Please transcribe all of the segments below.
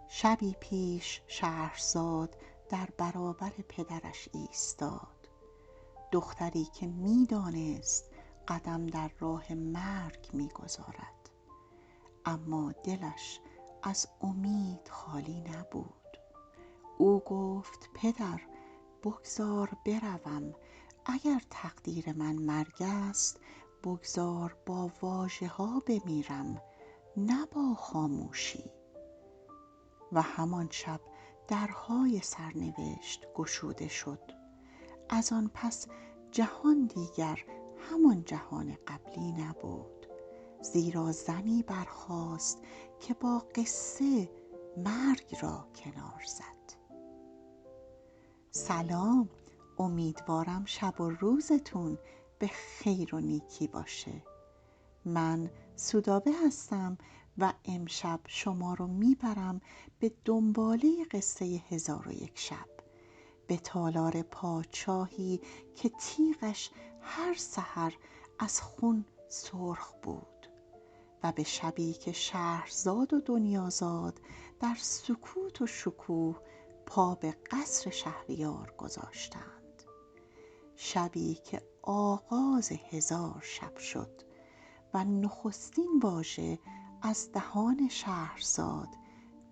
شبی پیش شهرزاد در برابر پدرش ایستاد، دختری که می‌دانست قدم در راه مرگ می‌گذارد، اما دلش از امید خالی نبود. او گفت: پدر، بگذار بروم. اگر تقدیر من مرگ است، بگذار با واژه‌ها بمیرم، نه با خاموشی. و همان شب درهای سرنوشت گشوده شد. از آن پس جهان دیگر همان جهان قبلی نبود، زیرا زنی برخاست که با قصه مرگ را کنار زد. سلام، امیدوارم شب و روزتون به خیر و نیکی باشه. من سودابه هستم و امشب شما رو میبرم به دنباله قصه 1001 شب، به تالار پادشاهی که تیغش هر سحر از خون سرخ بود، و به شبی که شهرزاد و دنیازاد در سکوت و شکوه پا به قصر شهریار گذاشتند. شبی که آغاز 1000 شب شد و نخستین واژه از دهان شهرزاد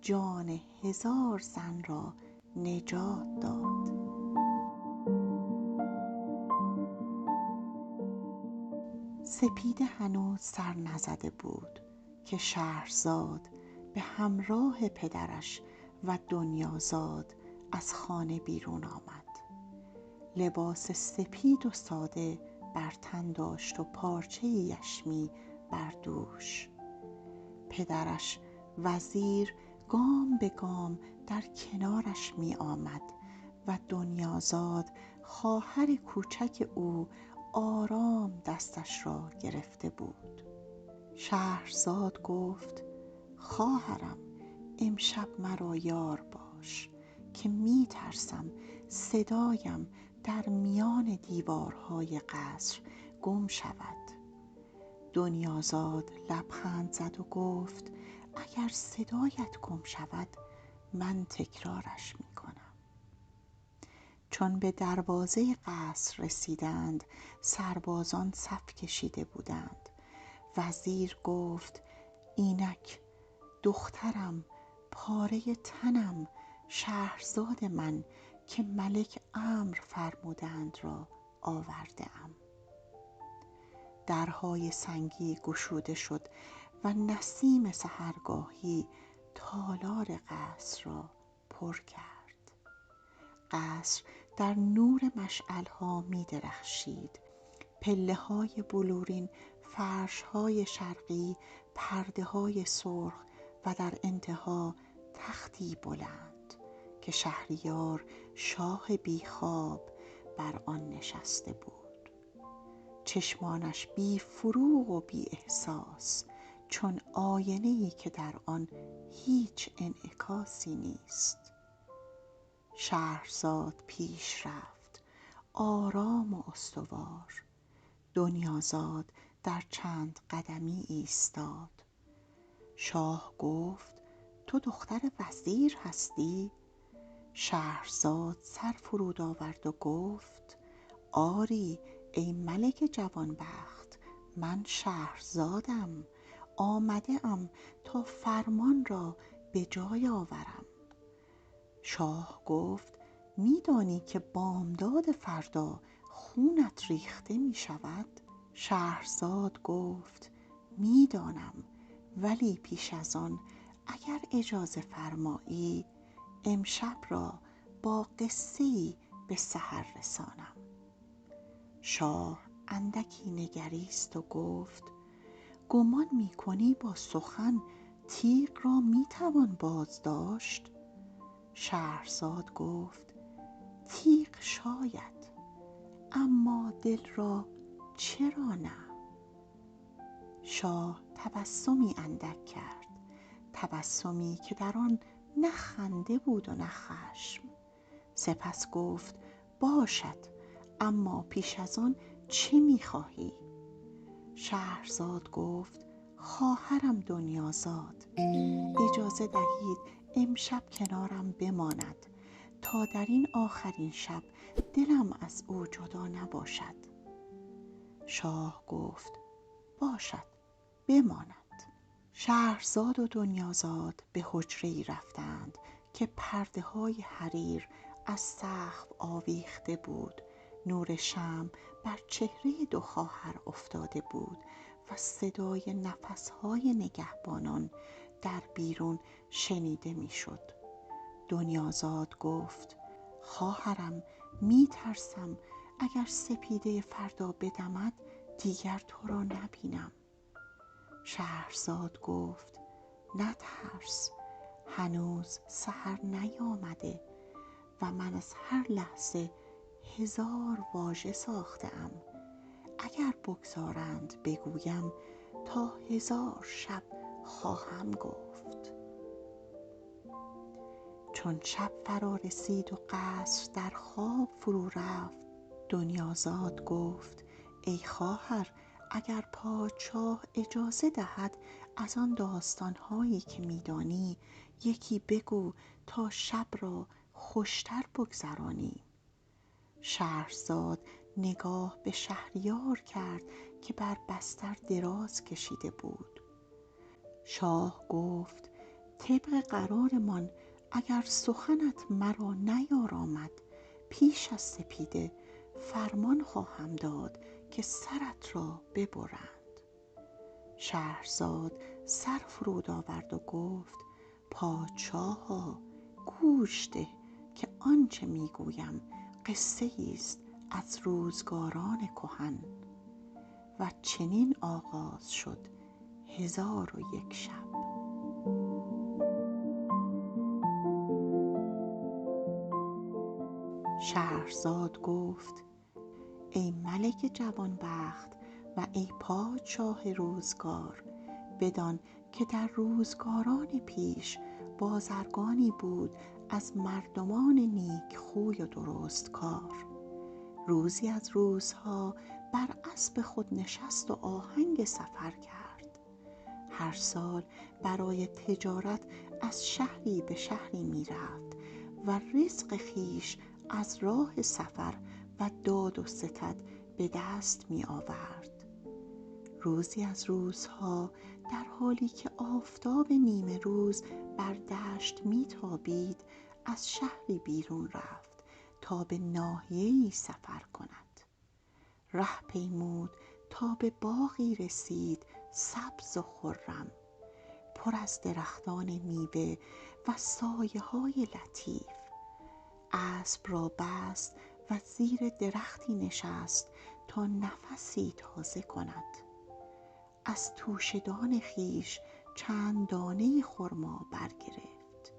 جان 1000 زن را نجات داد. سپیده هنوز سر نزده بود که شهرزاد به همراه پدرش و دنیازاد از خانه بیرون آمد. لباس سپید و ساده بر تن داشت و پارچه یشمی بر دوش. پدرش وزیر گام به گام در کنارش می آمد و دنیازاد خواهر کوچک او آرام دستش را گرفته بود. شهرزاد گفت: خواهرم، امشب مرا یار باش که می ترسم صدایم در میان دیوارهای قصر گم شود. دنیازاد لبخند زد و گفت: اگر صدایت گم شود من تکرارش می کنم. چون به دروازه قصر رسیدند، سربازان صف کشیده بودند. وزیر گفت: اینک دخترم، پاره تنم، شهرزاد من که ملک امر فرمودند را آورده ام. درهای سنگی گشوده شد و نسیم سحرگاهی تالار قصر را پر کرد. قصر در نور مشعل‌ها می درخشید. پله‌های بلورین، فرش‌های شرقی، پرده‌های سرخ و در انتها تختی بلند که شهریار شاه بیخواب بر آن نشسته بود. چشمانش بی فروغ و بی احساس، چون آینه‌ای که در آن هیچ انعکاسی نیست. شهرزاد پیش رفت، آرام و استوار. دنیازاد در چند قدمی ایستاد. شاه گفت: تو دختر وزیر هستی؟ شهرزاد سر فرود آورد و گفت: آری ای ملک جوانبخت، من شهرزادم، آمده ام تا فرمان را به جای آورم. شاه گفت: می‌دانی که بامداد فردا خونت ریخته می شود؟ شهرزاد گفت: می‌دانم، ولی پیش از آن اگر اجازه فرمایی امشب را با قصه‌ای به سحر رسانم. شاه اندکی نگریست و گفت: گمان می‌کنی با سخن تیغ را می‌توان بازداشت؟ شهرزاد گفت: تیغ شاید، اما دل را چرا نه؟ شاه تبسمی اندک کرد، تبسمی که در آن نه خنده بود و نه خشم. سپس گفت: باشد، اما پیش از آن چه می‌خواهی؟ شهرزاد گفت: خواهرم دنیازاد، اجازه دهید امشب کنارم بماند تا در این آخرین شب دلم از او جدا نباشد. شاه گفت باشد، بماند. شهرزاد و دنیازاد به حجره‌ای رفتند که پرده‌های حریر از سقف آویخته بود. نور شمع بر چهره دو خواهر افتاده بود و صدای نفس‌های نگهبانان در بیرون شنیده می‌شد. دنیازاد گفت خواهرم، می‌ترسم اگر سپیده فردا بدمد دیگر تو را نبینم. شهرزاد گفت نترس، هنوز سحر نیامده و من از هر لحظه 1000 واژه ساخته‌ام. اگر بگذارند بگویم تا 1000 شب خواهم گفت. چون شب فرا رسید و قصر در خواب فرو رفت، دنیازاد گفت ای خواهر، اگر پادشاه اجازه دهد از آن داستان‌هایی که می‌دانی یکی بگو تا شب را خوشتر بگذرانیم. شهرزاد نگاه به شهریار کرد که بر بستر دراز کشیده بود. شاه گفت طبق قرارمان اگر سخنت مرا نیارامد پیش از سپیده فرمان خواهم داد که سرت را ببرند. شهرزاد سر فرود آورد و گفت پادشاها گوش ده که آنچه میگویم قصه است از روزگاران کهن. و چنین آغاز شد 1001 شب. شهرزاد گفت ای ملک جوانبخت و ای پادشاه روزگار، بدان که در روزگاران پیش بازرگانی بود از مردمان نیک خوی و درست کار. روزی از روزها بر اسب خود نشست و آهنگ سفر کرد. هر سال برای تجارت از شهری به شهری می رفت و رزق خویش از راه سفر و داد و ستد به دست می آورد. روزی از روزها در حالی که آفتاب نیمه روز بر دشت می تابید از شهری بیرون رفت تا به ناحیه‌ای سفر کند. ره پیمود تا به باغی رسید سبز و خرم، پر از درختان میوه و سایه‌های لطیف. اسب را بست و زیر درختی نشست تا نفسی تازه کند. از توشه‌دان خویش چند دانه خرما برگرفت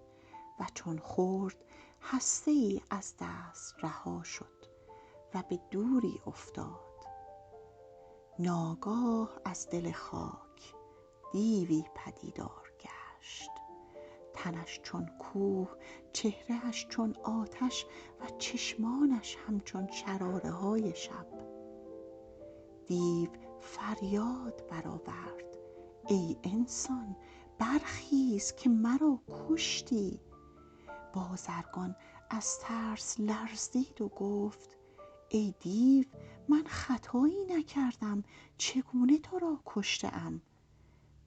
و چون خورد هسته‌ای از دست رها شد و به دوری افتاد. ناگاه از دل خاک دیوی پدیدار گشت، تنش چون کوه، چهره‌اش چون آتش و چشمانش همچون شراره‌های شب. دیو فریاد برآورد ای انسان برخیز که مرا کشتی. بازرگان از ترس لرزید و گفت ای دیو، من خطایی نکردم، چگونه تو را کشته‌ام؟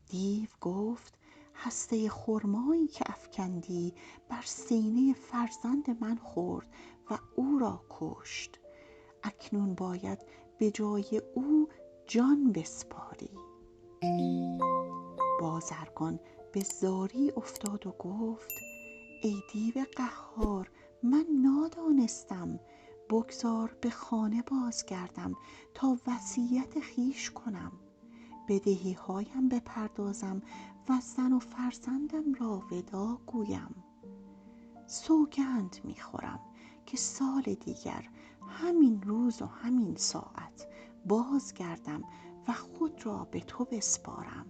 دیو گفت هسته خرمایی که افکندی بر سینه فرزند من خورد و او را کشت. اکنون باید به جای او جان بسپاری. بازرگان به زاری افتاد و گفت ای دیو قهار، من نادانستم، بگذار به خانه بازگردم تا وصیت خویش کنم، بدهی‌هایم بپردازم و زن و فرزندم را وداع گویم. سوگند می‌خورم که سال دیگر همین روز و همین ساعت بازگردم و خود را به تو بسپارم.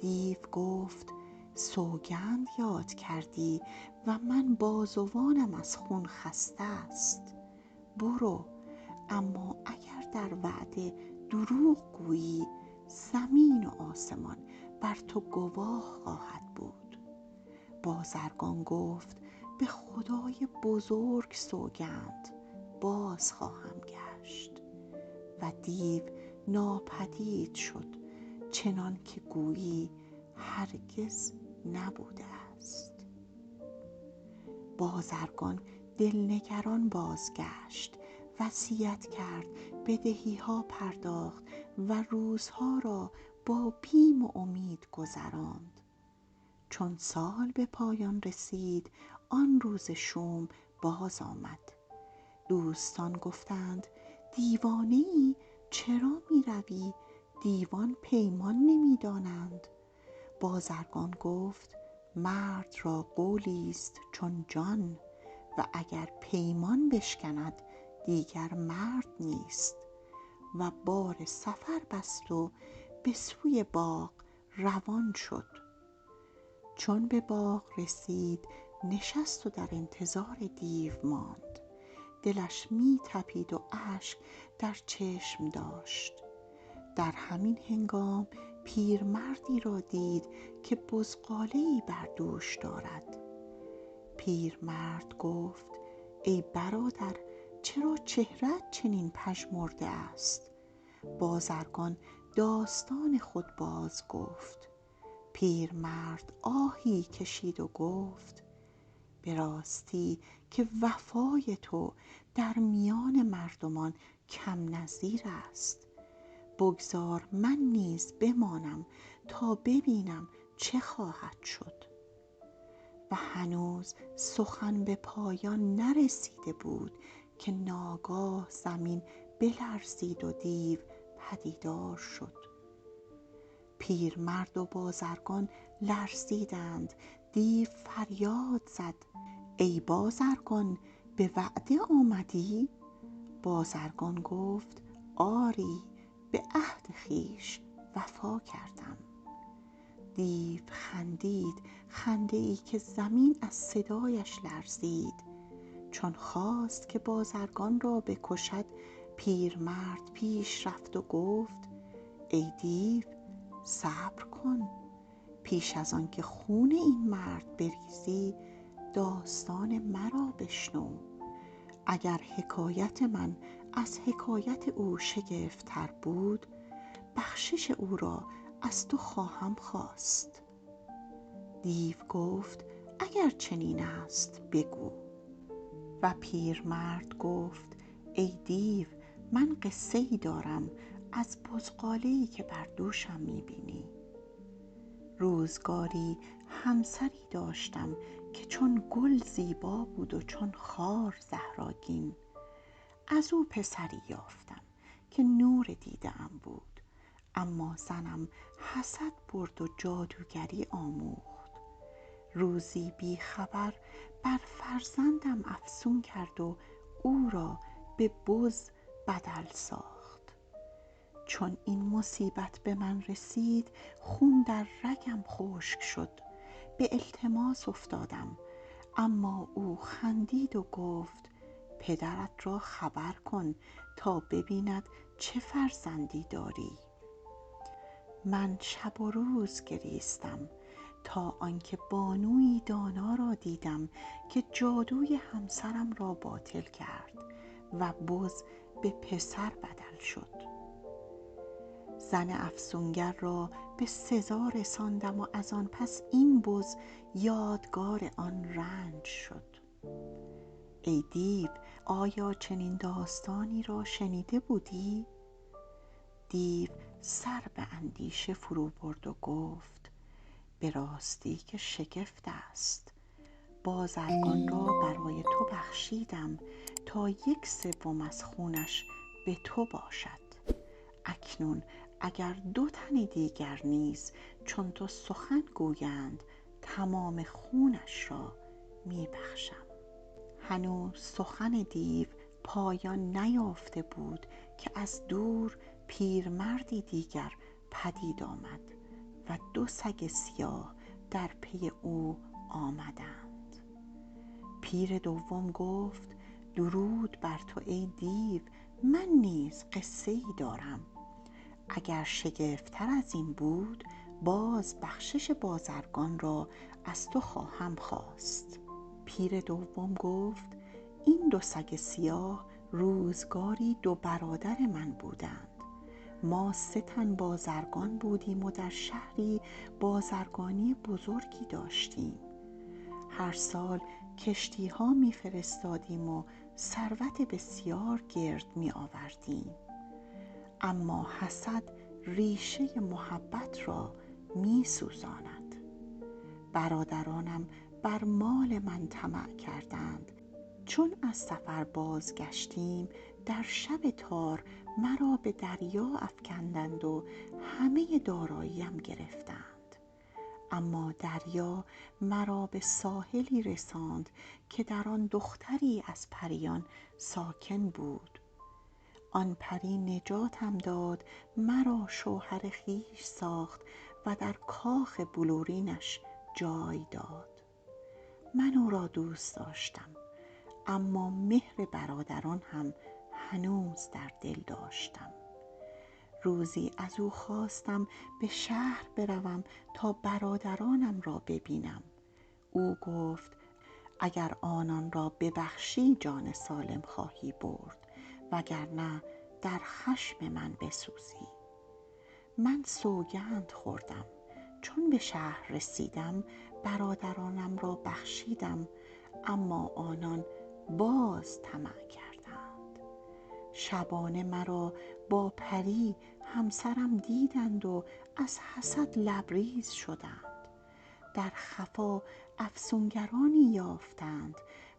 دیو گفت سوگند یاد کردی و من بازوانم از خون خسته است. برو، اما اگر در وعده دروغ گویی زمین و آسمان بر تو گواه خواهد بود. بازرگان گفت به خدای بزرگ سوگند باز خواهم گشت. و دیو ناپدید شد، چنان که گویی هرگز نبوده است. بازرگان دلنگران بازگشت، وصیت کرد، بدهی‌ها پرداخت و روزها را با بیم و امید گذراند. چون سال به پایان رسید، آن روز شوم باز آمد. دوستان گفتند دیوانه‌ای، چرا می روی؟ دیوان پیمان نمی دانند. بازرگان گفت مرد را قولی است چون جان، و اگر پیمان بشکند دیگر مرد نیست. و بار سفر بست و به سوی باغ روان شد. چون به باغ رسید نشست و در انتظار دیو ماند. دلش می تپید و اشک در چشم داشت. در همین هنگام پیرمردی را دید که بزغاله‌ای بر دوش دارد. پیرمرد گفت ای برادر، چرا چهره‌ات چنین پژمرده است؟ بازرگان داستان خود باز گفت. پیرمرد آهی کشید و گفت به راستی که وفای تو در میان مردمان کم نظیر است. بگذار من نیز بمانم تا ببینم چه خواهد شد. و هنوز سخن به پایان نرسیده بود که ناگاه زمین بلرزید و دیو پدیدار شد. پیرمرد و بازرگان لرزیدند. دیو فریاد زد ای بازرگان، به وعده آمدی؟ بازرگان گفت آری، به عهد خویش وفا کردم. دیو خندید خنده‌ای که زمین از صدایش لرزید. چون خواست که بازرگان را بکشد، پیرمرد پیش رفت و گفت ای دیو، صبر کن. پیش از آن که خون این مرد بریزی، داستان مرا بشنو. اگر حکایت من از حکایت او شگفت‌تر بود، بخشش او را از تو خواهم خواست. دیو گفت اگر چنین است بگو. و پیرمرد گفت ای دیو، من قصه‌ای دارم از بزغاله‌ای که بر دوشم می‌بینی. روزگاری همسری داشتم که چون گل زیبا بود و چون خار زهراگین. از او پسری یافتم که نور دیده‌ام بود، اما زنم حسد برد و جادوگری آموخت. روزی بی خبر بر فرزندم افسون کرد و او را به بز بدل ساخت. چون این مصیبت به من رسید، خون در رگم خشک شد. به التماس افتادم، اما او خندید و گفت پدرت را خبر کن تا ببیند چه فرزندی داری. من شب و روز گریستم تا آنکه بانویی دانا را دیدم که جادوی همسرم را باطل کرد و بز به پسر بدل شد. زن افسونگر را به سزا رساندم و از آن پس این بز یادگار آن رنج شد. ای دیو، آیا چنین داستانی را شنیده بودی؟ دیو سر به اندیشه فرو برد و گفت به راستی که شگفت است. بازرگان را برای تو بخشیدم تا 1/3 از خونش به تو باشد. اکنون اگر 2 تن دیگر نیز چون تو سخن گویند، تمام خونش را می بخشم. هنوز سخن دیو پایان نیافته بود که از دور پیرمردی دیگر پدید آمد و 2 سگ سیاه در پی او آمدند. پیر دوم گفت درود بر تو ای دیو، من نیز قصه‌ای دارم. اگر شگفت‌تر از این بود، باز بخشش بازرگان را از تو خواهم خواست. پیر دوم گفت: این دو سگ سیاه روزگاری دو برادر من بودند. ما 3 تن بازرگان بودیم و در شهری بازرگانی بزرگی داشتیم. هر سال کشتی ها می فرستادیم و ثروت بسیار گرد می آوردیم. اما حسد ریشه محبت را می سوزاند. برادرانم بر مال من طمع کردند. چون از سفر بازگشتیم، در شب تار مرا به دریا افکندند و همه داراییم گرفتند. اما دریا مرا به ساحلی رساند که در آن دختری از پریان ساکن بود. آن پری نجاتم داد، مرا شوهر خویش ساخت و در کاخ بلورینش جای داد. من او را دوست داشتم، اما مهر برادران هم هنوز در دل داشتم. روزی از او خواستم به شهر بروم تا برادرانم را ببینم. او گفت: اگر آنان را ببخشی جان سالم خواهی برد، وگرنه در خشم من بسوزی. من سوگند خوردم. چون به شهر رسیدم برادرانم را بخشیدم، اما آنان باز طمع کردند. شبانه مرا با پری همسرم دیدند و از حسد لبریز شدند. در خفا افسونگرانی یافتند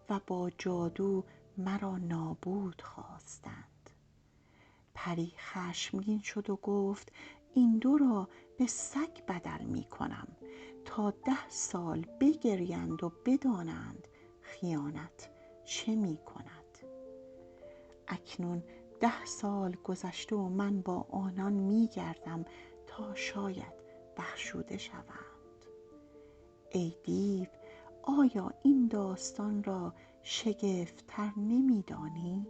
و با جادو مرا نابود خواستند. پری خشمگین شد و گفت: این دو را به سگ بدل می کنم تا 10 سال بگریند و بدانند خیانت چه می کند. اکنون 10 سال گذشته و من با آنان می گردم تا شاید بخشوده شوند. ای دیو، آیا این داستان را شگفت‌تر نمی دانی؟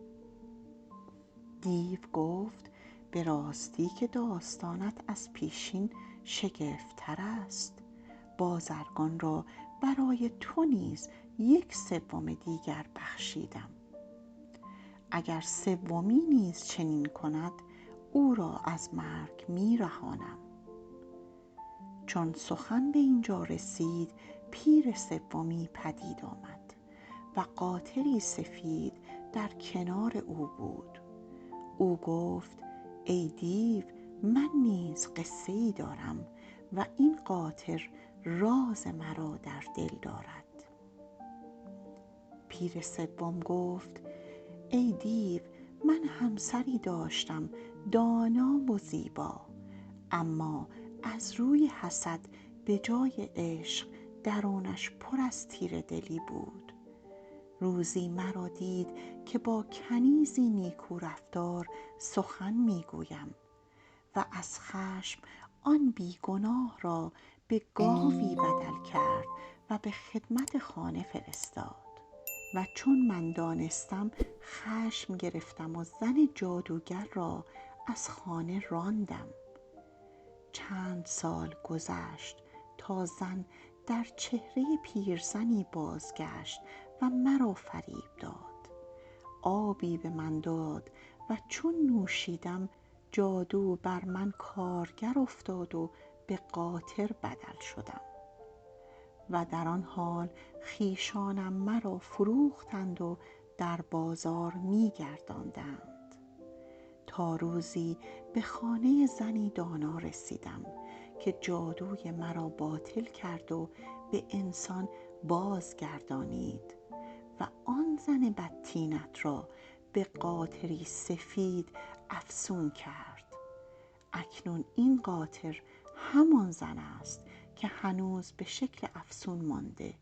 دیو گفت: به راستی که داستانت از پیشین شگفت‌تر است. بازرگان را برای تو نیز 1/3 دیگر بخشیدم. اگر 3 نیز چنین کند، او را از مرگ می رهانم. چون سخن به اینجا رسید، پیر 3 پدید آمد و قاطری سفید در کنار او بود. او گفت: ای دیو، من نیز قصه ای دارم و این قاطر راز مرا در دل دارد. پیر 3 گفت: ای دیو، من همسری داشتم دانا و زیبا، اما از روی حسد به جای عشق درونش پر از تیره دلی بود. روزی مرا دید که با کنیزی نیکو رفتار سخن میگویم و از خشم آن بیگناه را به گاوی بدل کرد و به خدمت خانه فرستاد. و چون من دانستم خشم گرفتم و زن جادوگر را از خانه راندم. چند سال گذشت تا زن در چهره پیرزنی بازگشت و مرا فریب داد. آبی به من داد و چون نوشیدم جادو بر من کارگر افتاد و به قاطر بدل شدم. و در آن حال خویشانم مرا فروختند و در بازار می گرداندند. تا روزی به خانه زنی دانا رسیدم که جادوی مرا باطل کرد و به انسان بازگردانید و آن زن بدطینت را به قاطری سفید افسون کرد. اکنون این قاطر همان زن است که هنوز به شکل افسون مانده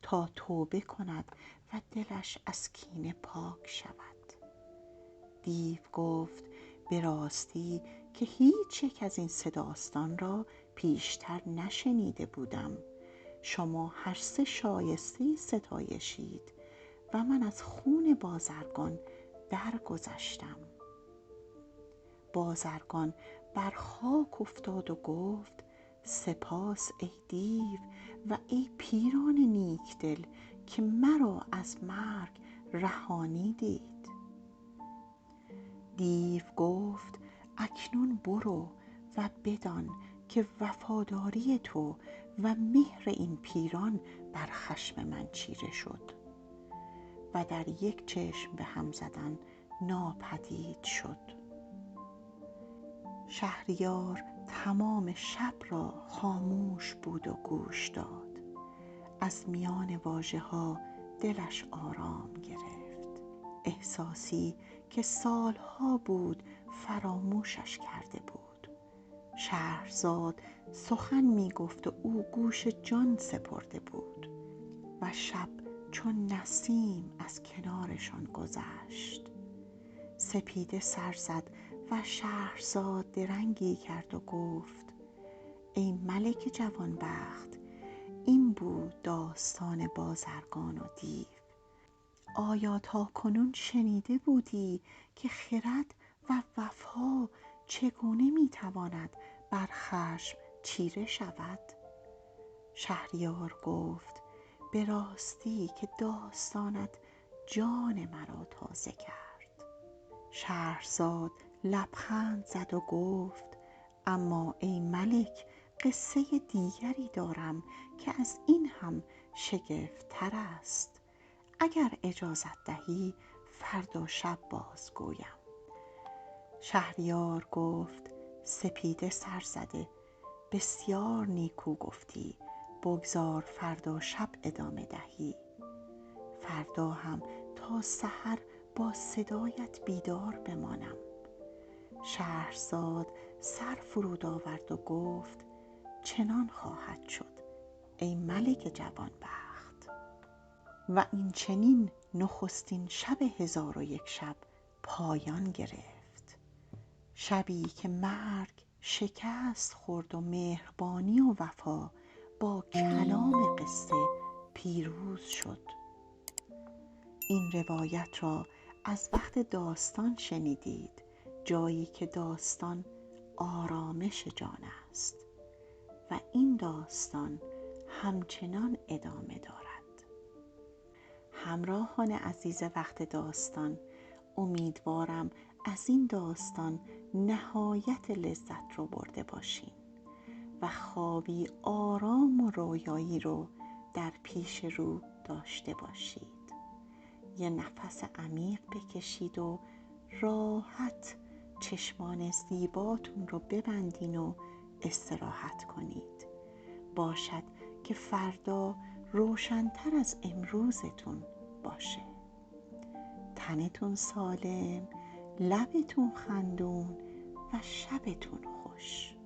تا توبه کند و دلش از کینه پاک شود. دیو گفت: به راستی که هیچ یک از این 3 داستان را پیشتر نشنیده بودم. شما هر 3 شایسته ستایشید و من از خون بازرگان درگذشتم. بازرگان بر خاک افتاد و گفت سپاس ای دیو و ای پیران نیکدل که مرا از مرگ رهانیدید. دیو گفت اکنون برو و بدان که وفاداری تو و مهر این پیران بر خشم من چیره شد. و در یک چشم به هم زدن ناپدید شد. شهریار تمام شب را خاموش بود و گوش داد. از میان واژه‌ها دلش آرام گرفت. احساسی که سالها بود فراموشش کرده بود. شهرزاد سخن می گفت و او گوش جان سپرده بود و شب چون نسیم از کنارشان گذشت. سپیده سر زد و شهرزاد درنگی کرد و گفت ای ملک جوانبخت، این بود داستان بازرگان و دیو. آیا تا کنون شنیده بودی که خرد و وفا چگونه میتواند بر خشم چیره شود؟ شهریار گفت به راستی که داستانت جان مرا تازه کرد. شهرزاد لبخند زد و گفت اما ای ملک، قصه دیگری دارم که از این هم شگفت‌تر است. اگر اجازت دهی فردا شب بازگویم. شهریار گفت سپیده سر زده، بسیار نیکو گفتی، بگذار فردا شب ادامه دهی. فردا هم تا سحر با صدایت بیدار بمانم. شهرزاد سر فرود آورد و گفت چنان خواهد شد ای ملک جوانبخت. و این چنین نخستین شب 1001 شب پایان گرفت. شبی که مرگ شکست خورد و مهربانی و وفا با کلام قصه پیروز شد. این روایت را از وقت داستان شنیدید، جایی که داستان آرامش جان است و این داستان همچنان ادامه دارد. همراهان عزیز وقت داستان، امیدوارم از این داستان نهایت لذت رو برده باشین و خوابی آرام و رویایی رو در پیش رو داشته باشید. یه نفس عمیق بکشید و راحت چشمان زیباتون رو ببندین و استراحت کنید. باشد که فردا روشن‌تر از امروزتون باشه. تنتون سالم، لبتون خندون و شبتون خوش.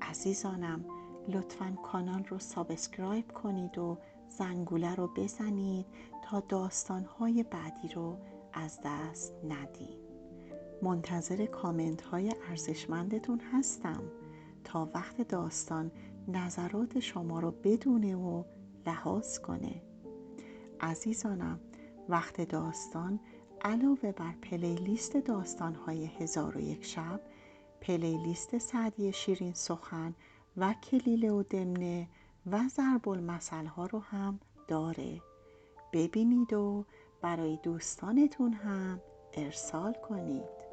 عزیزانم لطفاً کانال رو سابسکرایب کنید و زنگوله رو بزنید تا داستان‌های بعدی رو از دست ندین. منتظر کامنت‌های ارزشمندتون هستم تا وقت داستان نظرات شما رو بدونه و لحاظ کنه. عزیزانم وقت داستان علاوه بر پلیلیست داستان‌های 1001 شب، پلیلیست سعدی شیرین سخن و کلیله و دمنه و ضرب المثل ها رو هم داره. ببینید و برای دوستانتون هم ارسال کنید.